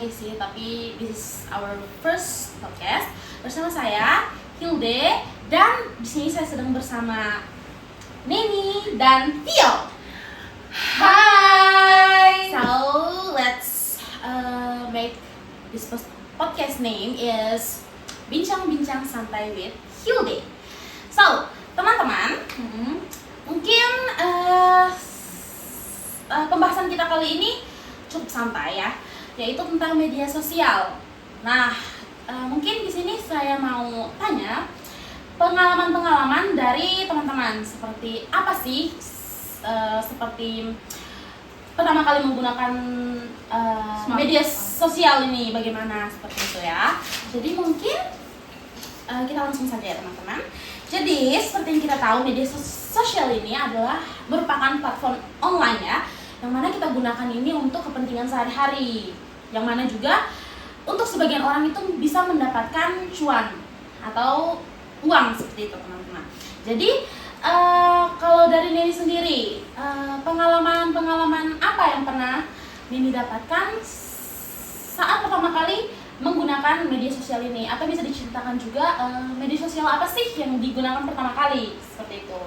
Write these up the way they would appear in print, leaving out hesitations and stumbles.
lagi sih, tapi this is our first podcast bersama saya Hilde, dan di sini saya sedang bersama Neni dan Tio. Hi. So let's make this podcast name is Bincang-bincang Santai with Hilde. So teman-teman, mungkin pembahasan kita kali ini cukup santai ya, yaitu tentang media sosial. Nah, mungkin di sini saya mau tanya pengalaman-pengalaman dari teman-teman, seperti apa sih seperti pertama kali menggunakan media sosial ini, bagaimana seperti itu ya. Jadi mungkin kita langsung saja ya teman-teman. Jadi seperti yang kita tahu, media sosial ini adalah merupakan platform online ya, yang mana kita gunakan ini untuk kepentingan sehari-hari, yang mana juga untuk sebagian orang itu bisa mendapatkan cuan atau uang seperti itu teman-teman. Jadi kalau dari Neni sendiri, pengalaman apa yang pernah Neni dapatkan saat pertama kali menggunakan media sosial ini? Atau bisa diceritakan juga media sosial apa sih yang digunakan pertama kali seperti itu?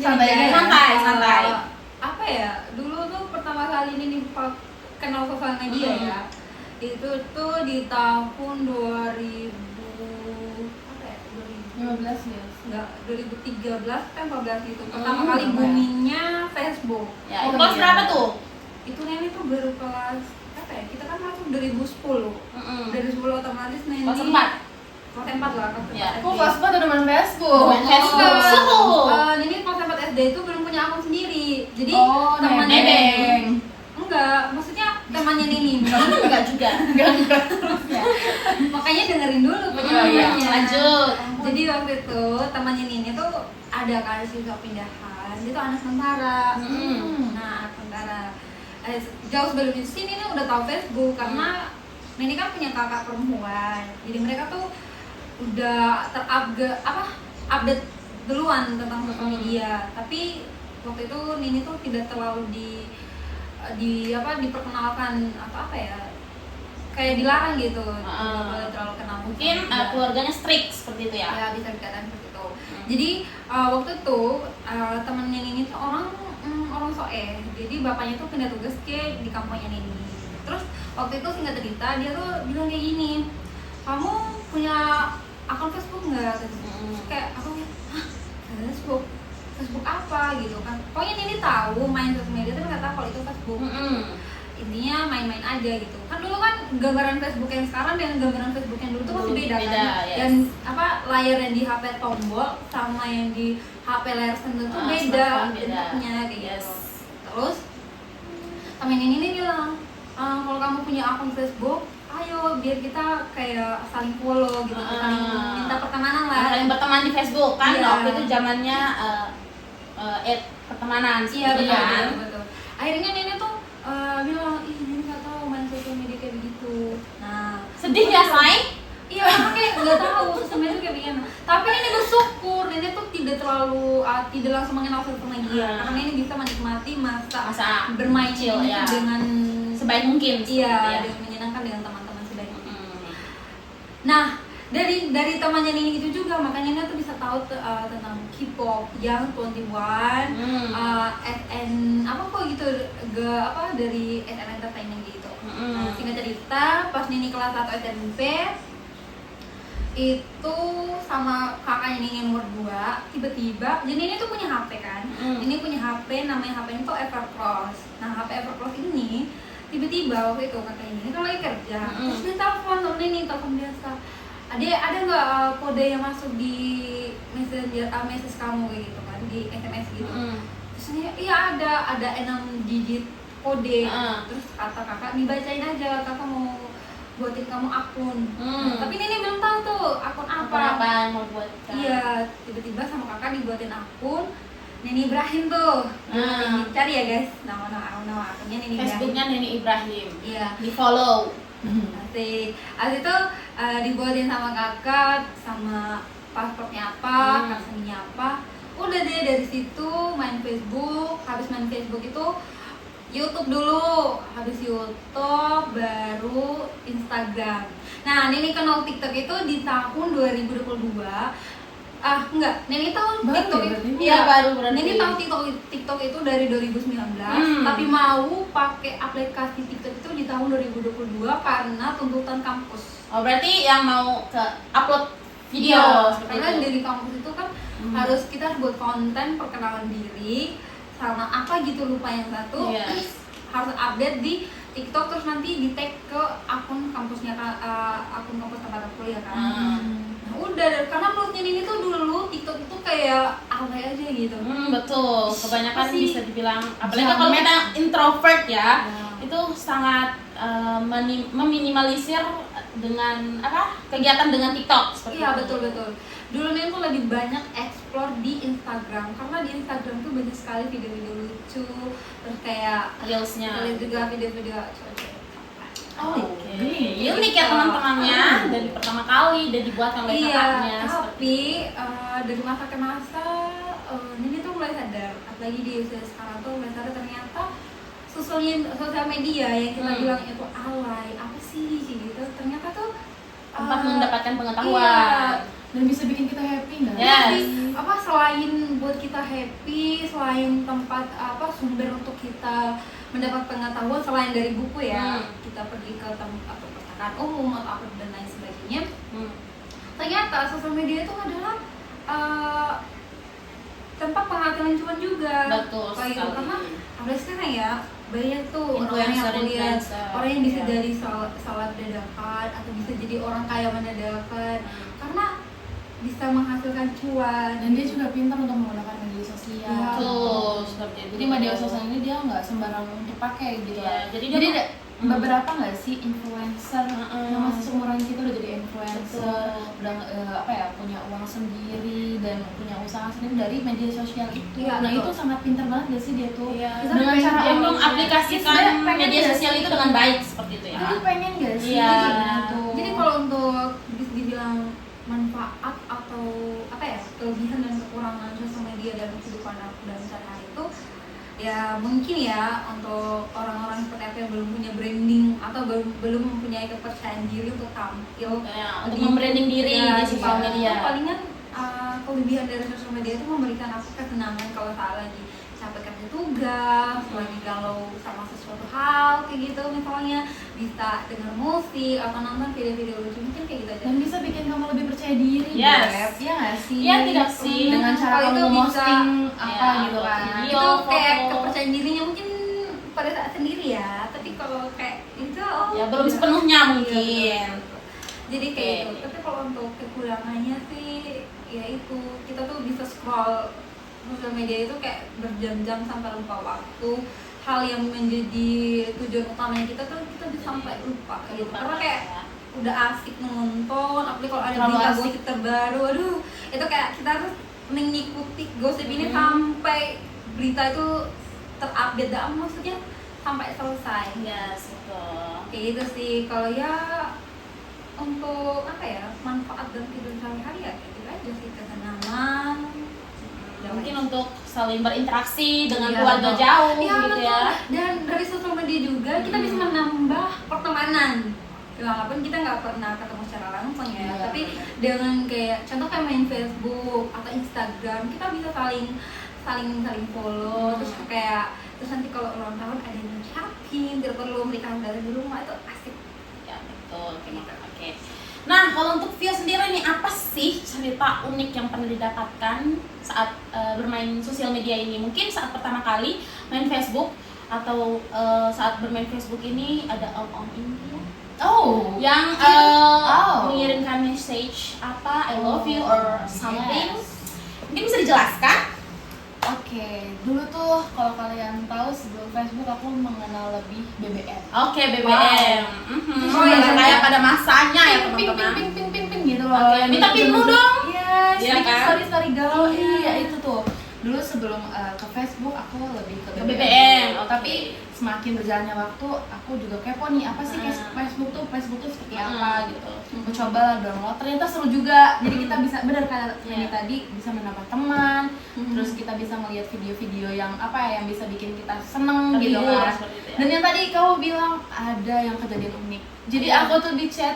Santai. Apa ya? Dulu tuh pertama kali ini kenal sosial media ya. Itu tuh di tahun 15 ya? Enggak, 2013 kan 14 gitu. Pertama kali boomingnya Facebook. Ya, itu kelas berapa tuh? Itu Neni tuh baru kelas apa ya? Kita kan masuk 2010. Dari 10 otomatis Neni Kelas 4. Kelas 4 lah, Ya. Kelas 4 udah main Facebook. Main Facebook. Neni kelas 4 SD itu belum punya akun sendiri. Jadi temannya nebeng. Enggak, maksudnya temannya Neni. Enggak juga. Ya. Makanya dengerin dulu penjelasannya. Lanjut. Jadi waktu itu temannya Nini tuh ada kan siswa pindahan, dia tuh anak tentara. Nah, tentara. Jauh sebelum itu sih Nini udah tahu Facebook karena Nini kan punya kakak perempuan. Jadi mereka tuh udah update duluan tentang sosial media. Tapi waktu itu Nini tuh tidak terlalu diperkenalkan atau apa ya? Kayak dilarang gitu, nggak boleh terlalu kenal. Mungkin keluarganya strict seperti itu ya? Ya, bisa dikatakan seperti itu. Jadi waktu itu temennya Nini tuh orang soe. Jadi bapaknya tuh pindah tugas di kampungnya Nini. Terus waktu itu singkat cerita dia tuh bilang kayak gini, kamu punya akun Facebook nggak? Kayak aku hah, Facebook apa gitu kan? Pokoknya Nini tahu main sosial media tapi nggak tahu kalau itu Facebook. Intinya main-main aja gitu. Kan dulu kan gambaran Facebook yang sekarang dengan gambaran Facebook yang dulu tuh masih beda kan. Yes. Dan layar yang di HP tombol sama yang di HP layar sentuh tuh beda bentuknya kayak gitu. Terus temen ini bilang, kalau kamu punya akun Facebook, ayo biar kita kayak saling follow gitu, saling minta pertemanan lah. Saling berteman di Facebook kan, Iya. waktu itu zamannya pertemanan seperti kan. Betul. Akhirnya Nini tuh bilang, ih Nini nggak tahu main sosial media kayak begitu. Nah, Sedih ya, Say? iya, orang kayak nggak tahu sosial media kayak begini. Tapi Nini bersyukur, Nini tuh tidak langsung mengenal sosial media, karena Nini bisa menikmati masa bermain kecil, ini ya, dengan sebaik mungkin. iya, dengan menyenangkan dengan teman-teman sebaik mungkin. Nah, dari temannya Nini itu juga makanya Nini tuh bisa tahu tentang K-pop yang 21, SN dari SN Entertainment gitu. Nah, singkat cerita pas Nini kelas 1 SMP itu sama kakaknya Nini nomor 2 tiba-tiba, jadi Nini tuh punya HP kan. Nini punya HP, namanya HP itu Evercross. Nah, HP Evercross ini tiba-tiba waktu itu kakaknya Nini kan lagi kerja, terus dia telepon sama Nini, telepon biasa. Ada nggak kode yang masuk di message kamu kayak gitu kan, di SMS gitu. Terus dia, iya ada 6 digit kode. Terus kata kakak, dibacain aja, kakak mau buatin kamu akun. Tapi Nini belum tahu tuh akun apa yang mau buat. Iya, tiba-tiba sama kakak dibuatin akun Neni Ibrahim tuh. Cari ya guys, nama akunnya Neni Ibrahim. Facebooknya Neni Ibrahim. Iya. Di follow. Asik. Abis itu dibuatin sama kakak, sama pasportnya apa, kartu apa. Udah deh dari situ main Facebook, habis main Facebook itu YouTube dulu, habis YouTube baru Instagram. Nah, Nini kenal TikTok itu di tahun 2022. Enggak, Nini tahu Baru TikTok ya itu. berarti? Iya, baru berarti. Nini tahu TikTok itu dari 2019, tapi mau pakai aplikasi TikTok itu di tahun 2022 karena tuntutan kampus. Oh, berarti yang mau ke upload video seperti karena itu. dari kampus itu kan harus kita buat konten perkenalan diri sama apa gitu, lupa yang satu. Yes. Harus update di TikTok, terus nanti di tag ke akun kampusnya, akun kampus tempat aku kuliah kan. Nah, udah, karena menurut ini tuh dulu TikTok itu kayak alay aja gitu. Betul. Kebanyakan Pasti bisa dibilang, apalagi kalau kita introvert ya, itu sangat meminimalisir dengan kegiatan dengan TikTok seperti Iya, itu. betul. Dulu nih tuh lebih banyak explore di Instagram, karena di Instagram tuh banyak sekali video-video lucu, terus kayak Reelsnya. lihat juga video-video cewek-cewek. Oke. Unik ya teman-temannya, dari pertama kali dan dibuatkan oleh kakaknya. Iya, tapi dari masa ke masa ini tuh mulai sadar, apalagi di usia sekarang tuh mulai sadar ternyata sosial media yang kita bilang itu alay, apa sih gitu, ternyata tuh Tempat mendapatkan pengetahuan. iya, Dan bisa bikin kita happy nggak? Yes. Jadi, selain buat kita happy, selain tempat sumber untuk kita mendapat pengetahuan selain dari buku ya, kita pergi ke tempat perpustakaan umum atau apa dan lain sebagainya. Ternyata sosial media itu adalah tempat penghasilan cuan juga. Betul Kayak gitu. sekali. Karena apalagi sekarang ya banyak tuh orang yang kuliah, Influencer. orang yang bisa Iya. dari salat dadakan atau bisa jadi orang kaya mendadak karena bisa menghasilkan cuan. Dan dia juga pintar untuk menggunakan media sosial. Iya. Betul, seperti itu. Jadi media sosial ini dia nggak sembarang untuk pakai gitu. Iya, jadi Jadi dia- ada beberapa nggak sih influencer yang masih seumuran kita udah jadi influencer, udah punya uang sendiri dan punya usaha sendiri dari media sosial itu. Iya, Nah betul. itu sangat pintar banget gak sih dia tuh? Iya. Dengan cara Dia awalnya. mengaplikasikan Iya, pengen media nggak sosial sih? itu dengan baik seperti itu ya. Jadi pengen gak sih? Iya. Gitu. Jadi kalau untuk bisa dibilang manfaat atau kelebihan dan kekurangan sosial media dalam kehidupan aku dan sehari-hari itu ya mungkin ya untuk orang-orang seperti aku yang belum punya branding atau belum mempunyai kepercayaan diri untuk tampil Ya, untuk membranding diri di sosial media. itu palingan kelebihan dari sosial media itu memberikan aku kesenangan kalau saat lagi capek kerja tugas, lagi galau sama sesuatu hal kayak gitu, misalnya bisa dengar musik atau nonton video-video lucu, mungkin kayak gitu aja. Dan bisa bikin kamu lebih percaya diri. Yes. Beb. Iya nggak sih? Iya, tidak sih. Dengan cara Kalau kamu itu bisa, posting apa ya, gitu kan. video. Itu kayak foto. kepercayaan dirinya mungkin pada saat sendiri ya, tapi kalau kayak itu Ya, belum sepenuhnya mungkin. Iya, betul. Jadi kayak Oke. itu. Tapi kalau untuk kekurangannya sih ya itu kita tuh bisa scroll sosial media itu kayak berjam-jam sampai lupa waktu. Hal yang menjadi tujuan utamanya kita tuh kita bisa sampai lupa gitu. Karena kayak udah asik nonton, apalagi kalau ada Terlalu berita asik. gosip terbaru, aduh itu kayak kita harus mengikuti gosip ini sampai berita itu terupdate, maksudnya sampai selesai. Yes, betul. Kayak gitu sih. Kalau ya untuk manfaat dan hidup sehari-hari ya kayak gitu aja sih, kesenangan. Mungkin untuk saling berinteraksi dengan Iya, keluarga betul. jauh Iya, gitu betul. ya. Dan dari sosial media juga kita bisa menambah pertemanan. Walaupun kita nggak pernah ketemu secara langsung ya, Iya, tapi benar. dengan kayak contoh kayak main Facebook atau Instagram, kita bisa saling follow, terus nanti kalau ulang tahun ada yang ngucapin, tidak perlu mereka dari di rumah, itu asik. Ya, betul. Oke. Nah, kalau untuk Vio sendiri nih, apa sih cerita unik yang pernah didapatkan saat bermain sosial media ini? Mungkin saat pertama kali main Facebook atau saat bermain Facebook ini ada om-om ini ya? Oh. Yang Oh. mengirimkan message apa I love you or something. Yes. Mungkin bisa dijelaskan? Oke, dulu tuh kalau kalian tahu sebelum Facebook aku mengenal lebih BBM. Oke, BBM. Oh, iya, Kayak pada masanya ya ping teman-teman. ping gitu loh. Oke, minta pinmu dong. Yes, Iya bikin kan? story galau. Iya. Iya, itu tuh. Dulu sebelum ke Facebook aku lebih ke Ke BBM. Tapi semakin berjalannya waktu, aku juga kepo nih apa sih Facebook tuh seperti apa gitu. Aku coba lah download, ternyata seru juga. Jadi kita bisa benar kayak tadi bisa menambah teman, terus kita bisa melihat video-video yang apa ya yang bisa bikin kita seneng gitu kan. Dan yang tadi kamu bilang ada yang kejadian unik. Jadi aku tuh di chat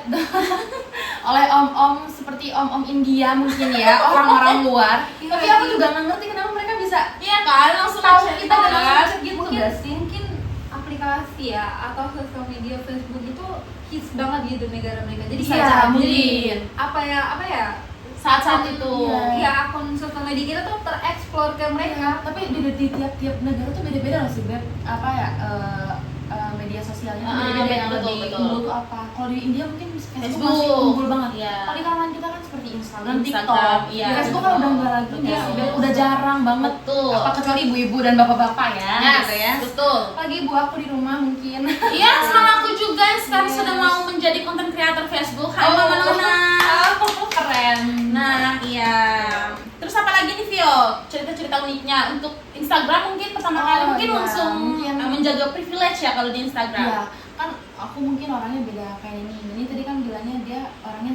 oleh om-om seperti om-om India mungkin ya, orang-orang luar. Tapi aku juga nggak ngerti kenapa mereka bisa kan langsung tahu chat kita dan langsung kan. chat gitu mungkin gak sih? mungkin aplikasi ya atau sosial media Facebook itu hits banget gitu negara mereka. Jadi Iya, kayak mungkin. apa ya Saat-saat itu. ya akun sosial media kita tuh tereksplor ke mereka. Tapi di tiap-tiap negara tuh beda-beda loh sih Beb. Apa ya media sosialnya tuh beda-beda yang betul, lebih betul. unggul tuh apa. Kalau di India mungkin Facebook Facebook. masih unggul banget. Iya. Kalau di kalangan kita kan seperti Instagram, Instagram, TikTok. iya, Facebook betul. kan udah enggak lagi Betul. ya, udah jarang banget. Betul. Apa kecuali ibu-ibu dan bapak-bapak ya, gitu ya. Betul. Apalagi ibu aku di rumah mungkin. Iya, sama aku juga yang sekarang Yes. sudah mau menjadi content creator Facebook. Hai Oh. Mama Nona. Keren. Nah, iya. Terus apa lagi nih Vio? Cerita-cerita uniknya untuk Instagram mungkin pertama kali mungkin iya. langsung Mungkin. menjaga privilege ya kalau di Instagram. Iya, kan aku mungkin orangnya beda kayak ini tadi kan bilangnya dia orangnya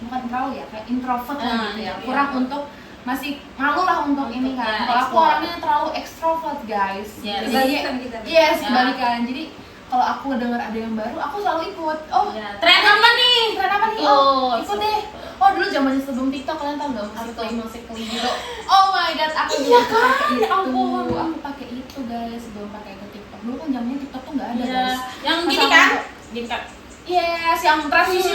bukan terlalu ya, kayak introvert lah gitu ya. Iya, Kurang iya. untuk masih malu lah untuk ini kan. ya, Kalau aku explore. orangnya terlalu extrovert guys. Yes. Kebalikan kita. Yes, Ya. kebalikan. Jadi kalau aku dengar ada yang baru, aku selalu ikut. Oh, Ya. Tren apa nih? tren apa nih? Oh, ikut deh. Oh, dulu zamannya sebelum TikTok kalian tahu nggak musik gitu. Oh my god, aku Iya juga kan? pakai itu. Ya ampun. Aku pakai itu guys sebelum pakai ke TikTok. Dulu kan zamannya TikTok tuh nggak ada Iya. guys. Yang Pas gini aku- kan? Gini kan? Yes, yang transisi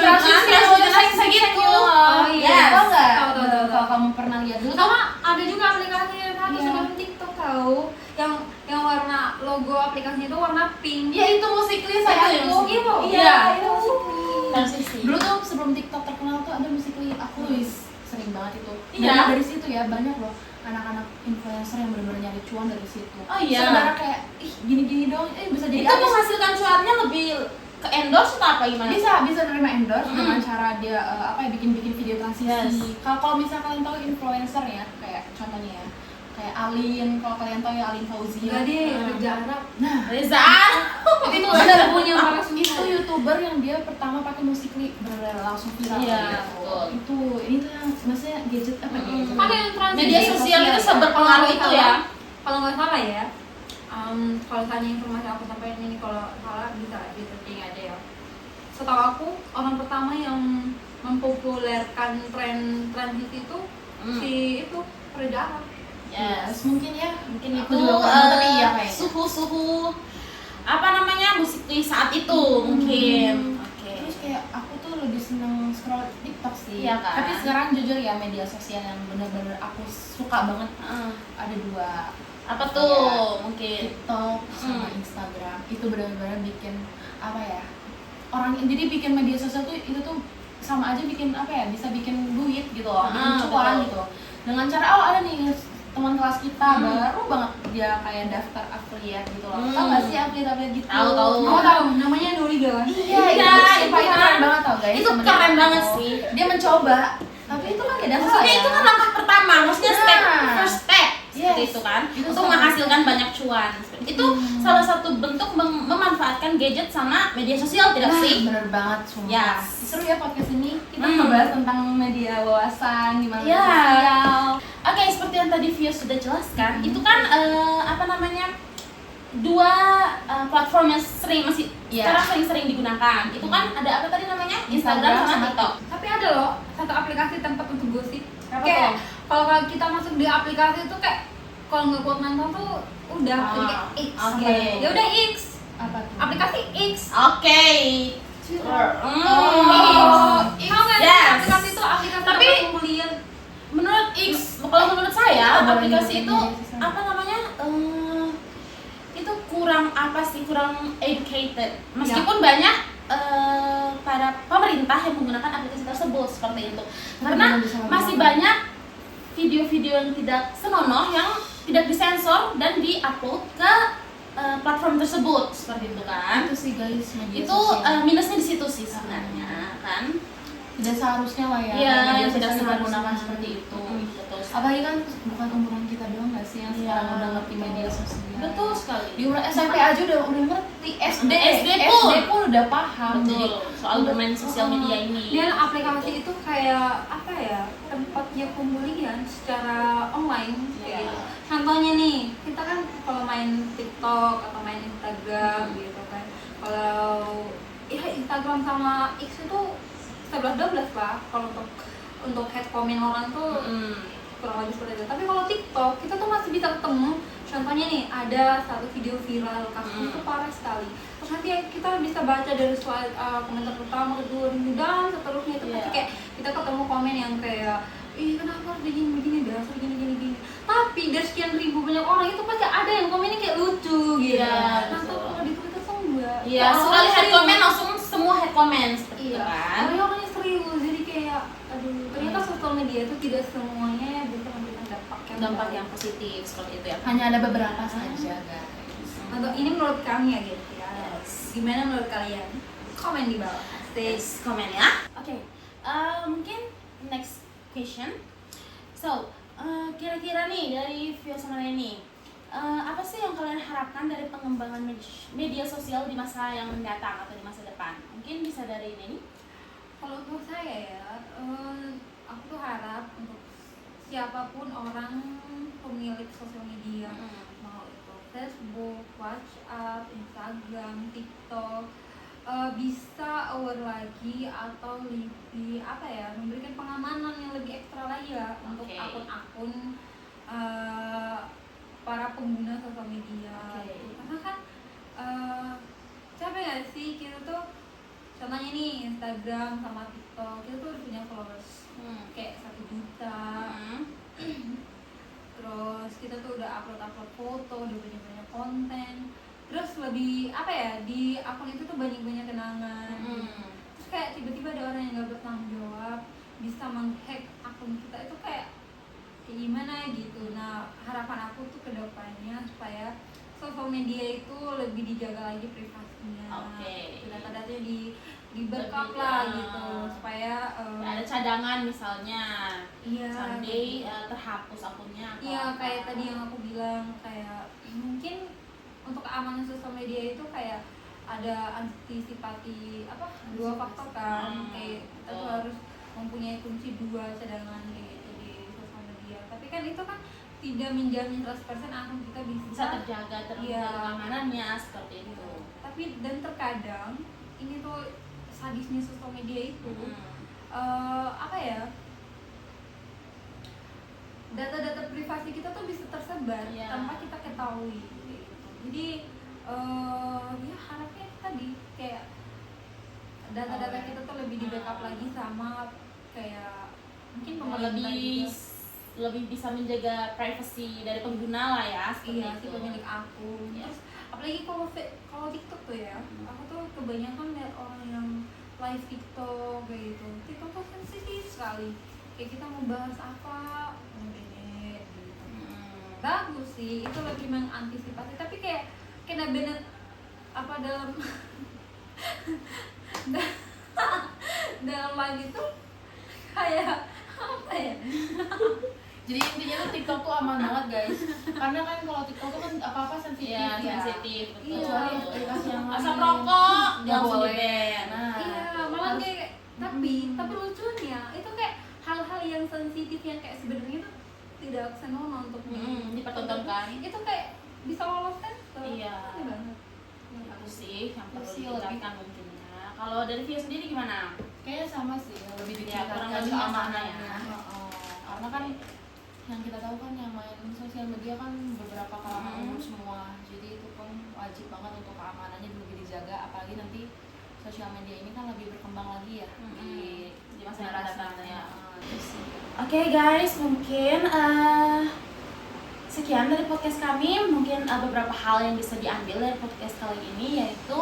Segitu. Oh, iya. Tahu nggak? Tahu. Kalau kamu pernah lihat dulu Sama ada juga aplikasi yang satu Iya. sebelum TikTok tahu yang warna logo aplikasinya itu warna pink. ya itu Musical.ly sayangku. Itu. Iya, itu Musical.ly. Transisi. Dulu tuh sebelum TikTok terkenal tuh ada Musical.ly. Aku sering banget itu. Iya. Dan dari situ ya banyak loh anak-anak influencer yang benar-benar nyari cuan dari situ. Oh, iya. Sebenarnya kayak gini-gini dong, bisa jadi Itu artis. menghasilkan cuannya lebih ke endorse atau apa gimana? bisa nerima endorse dengan cara dia bikin video transisi. Yes. Kalau misalnya kalian tahu influencer ya, kayak contohnya ya, kayak Alin, kalau kalian tahu ya Alin Fauzia. Enggak deh, kerja Arab. Nah, Reza. itu Sudah punya para itu YouTuber yang dia pertama pakai Musical.ly benar-benar langsung viral. Iya, gitu. Ini tuh yang maksudnya gadget apa ya? Kan yang transisi Media sosial itu seberpengaruh itu ya. Kalau nggak salah ya, kalau tanya informasi aku sampaikan ini, kalau salah bisa di searching aja ya. Setahu aku orang pertama yang mempopulerkan tren transisi itu si itu Reza Arab. Yes. Mungkin ya, Mungkin aku itu juga kurang tahu, tapi iya kayaknya. suhu apa namanya musik di saat itu mungkin. Oke. Terus kayak aku tuh lebih seneng scroll TikTok sih. Iya kan? Tapi sekarang jujur ya media sosial yang benar-benar aku suka banget ada dua. Apa tuh mungkin? TikTok sama Instagram. Itu benar-benar bikin apa ya? Jadi bikin media sosial tuh itu tuh sama aja bikin apa ya? Bisa bikin duit gitu loh, bikin cuan betul. gitu. Dengan cara ada nih teman kelas kita baru banget dia kayak daftar affiliate gitu loh. Tahu nggak sih affiliate gitu? Tahu. Oh tahu, namanya Nuriga kan? Iya, Iya, itu keren banget tau guys. Itu temen keren aku. banget sih. Dia mencoba, tapi itu kan tidak salah Maksudnya ya. itu kan langkah pertama, maksudnya step Nah. first step seperti Yes. itu kan, Itu untuk sama. menghasilkan banyak cuan. Itu salah satu bentuk memanfaatkan gadget sama media sosial tidak Nah, sih? bener banget sumpah. Yes. Seru ya podcast ini. Kita ngebahas tentang media wawasan, gimana Ya. media sosial. Oke, seperti yang tadi Vio sudah jelaskan, itu kan apa namanya dua platform yang masih Iya. sekarang sering digunakan. Itu kan ada apa tadi namanya? Instagram Instagram sama sama TikTok. Tapi ada loh satu aplikasi tempat untuk gosip. Apa Kayak tuh? kalau kita masuk di aplikasi itu kayak kalau nggak kuat nonton tuh udah jadi kayak X. Oke. Ya udah X. Apa tuh? Aplikasi X. Oke. Oh, X. Tahu nggak? Yes. Aplikasi itu aplikasi Tapi- tempat pembelian. Menurut kalau menurut saya Apa aplikasi yang itu media sosial? apa namanya itu kurang educated meskipun banyak para pemerintah yang menggunakan aplikasi tersebut seperti itu karena belum bisa masih ngomong. banyak video-video yang tidak senonoh yang tidak disensor dan diupload ke platform tersebut seperti itu kan Itu sih guys media itu sosial. minusnya di situ sih sebenarnya kan. Tidak seharusnya lah ya. Iya, media tidak sosial seharusnya digunakan seperti itu. Betul. Apalagi kan bukan umuran kita doang nggak sih yang Iya, sekarang udah ngerti betul. media sosial? Betul sekali. Di umur SMP aja udah ngerti, SD pun. pun udah paham. Betul, Jadi soal bermain sosial media ini. Dan aplikasi itu kayak apa ya, tempatnya pemulihan secara online kayak gitu. Contohnya nih, kita kan kalau main TikTok atau main Instagram gitu kan, kalau ya Instagram sama X itu 11-12 lah kalau untuk head comment orang tuh kurang lebih seperti itu. Tapi kalau TikTok kita tuh masih bisa ketemu. Contohnya nih, ada satu video viral kasus itu parah sekali. Terus nanti kita bisa baca dari slide komentar pertama, kedua, dan seterusnya itu pasti kayak kita ketemu komen yang kayak, ih kenapa harus begini dasar gini. Tapi dari sekian ribu banyak orang itu pasti ada yang komennya kayak lucu gitu. Iya, Nah, betul. kalau di Twitter tuh enggak. Iya, sekali head comment langsung semua head comment seperti itu Iya, kan. orangnya serius, jadi kayak aduh, ternyata sosial media itu tidak semuanya bisa memberikan Dampak yang positif seperti itu ya. hanya ada beberapa saja guys. Atau ini menurut kami ya gitu ya. Yes. Gimana menurut kalian? Komen di bawah. Stay. Komen ya. Oke, mungkin next question. So, kira-kira nih dari Vio sama Neni, apa sih yang kalian harapkan dari pengembangan media sosial di masa yang mendatang atau di masa depan? Mungkin bisa dari Neni? Kalau untuk saya ya, aku tuh harap untuk siapapun orang pemilik sosial media, mau itu Facebook, WhatsApp, Instagram, TikTok, bisa aware lagi atau lebih apa ya, memberikan pengamanan yang lebih ekstra lagi ya untuk akun-akun para pengguna sosial media. Gitu. Karena kan capek nggak sih kita tuh, contohnya nih Instagram sama TikTok, kita tuh udah punya followers kayak 1 juta. Terus kita tuh udah upload foto, udah banyak konten. Terus lebih apa ya, di akun itu tuh banyak kenangan. Terus kayak tiba-tiba ada orang yang nggak bertanggung jawab bisa menghack akun kita, itu kayak gimana gitu. Nah, harapan aku tuh kedepannya supaya sosial media itu lebih dijaga lagi privasinya. Data-datanya di backup lah gitu, supaya ada cadangan misalnya. iya, Someday terhapus akunnya. iya kayak tadi yang aku bilang, kayak mungkin untuk keamanan sosial media itu kayak ada antisipasi apa 2 faktor kan, kayak kita tuh harus mempunyai kunci 2 cadangan kayak gitu di sosial media. Tapi kan itu kan tidak menjamin 100% akun kita bisa terjaga keamanannya seperti itu. Tapi dan terkadang ini tuh sadisnya sosial media itu apa ya, data-data privasi kita tuh bisa tersebar tanpa kita ketahui gitu. Jadi ya harapnya tadi kayak data-data kita tuh lebih di backup lagi sama kayak mungkin pemerintah lebih bisa menjaga privasi dari pengguna lah ya. Iya, si pemilik akun. Terus apalagi kalau TikTok tuh ya, aku tuh kebanyakan lihat orang yang live TikTok kayak gitu. TikTok tuh sensitif sekali. Kayak kita mau bahas apa, ini gitu. Bagus sih, itu lebih mengantisipasi. Tapi kayak kena benet apa dalam dalam live itu kayak apa ya? Jadi intinya tuh TikTok tuh aman banget guys. Karena kan kalau TikTok tuh kan apa-apa sensitif Iya, ya. sensitif. Iya. Kecuali aplikasi yang lain. Asap rokok nggak langsung boleh. di-ban. Nah, Iya, malah kayak tapi lucunya itu kayak hal-hal yang sensitif yang kayak sebenarnya tuh tidak senonoh untuk dipertontonkan. Itu kayak bisa lolos kan? Iya. Aneh banget. Itu sih yang perlu Itu sih ditingkatkan mungkin ya. Kalau dari Via sendiri gimana? kayaknya sama sih, lebih Ya, kurang ditingkatkan lebih sama keamanannya. ya. Karena kan yang kita tahu kan yang main sosial media kan beberapa kalangan umur semua, jadi itu kan wajib banget untuk keamanannya lebih dijaga, apalagi nanti sosial media ini kan lebih berkembang lagi ya di masa yang akan datang ya. Oke Guys, mungkin sekian dari podcast kami. Mungkin beberapa hal yang bisa diambil dari podcast kali ini, yaitu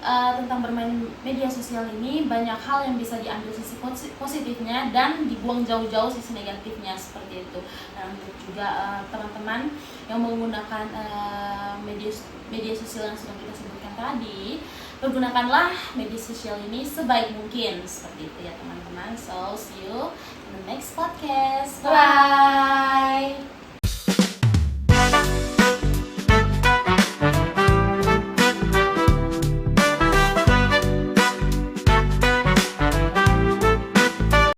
tentang bermain media sosial ini banyak hal yang bisa diambil sisi positifnya dan dibuang jauh-jauh sisi negatifnya seperti itu. Dan untuk juga teman-teman yang menggunakan media sosial yang sudah kita sebutkan tadi, pergunakanlah media sosial ini sebaik mungkin seperti itu ya teman-teman. So see you in the next podcast. Bye.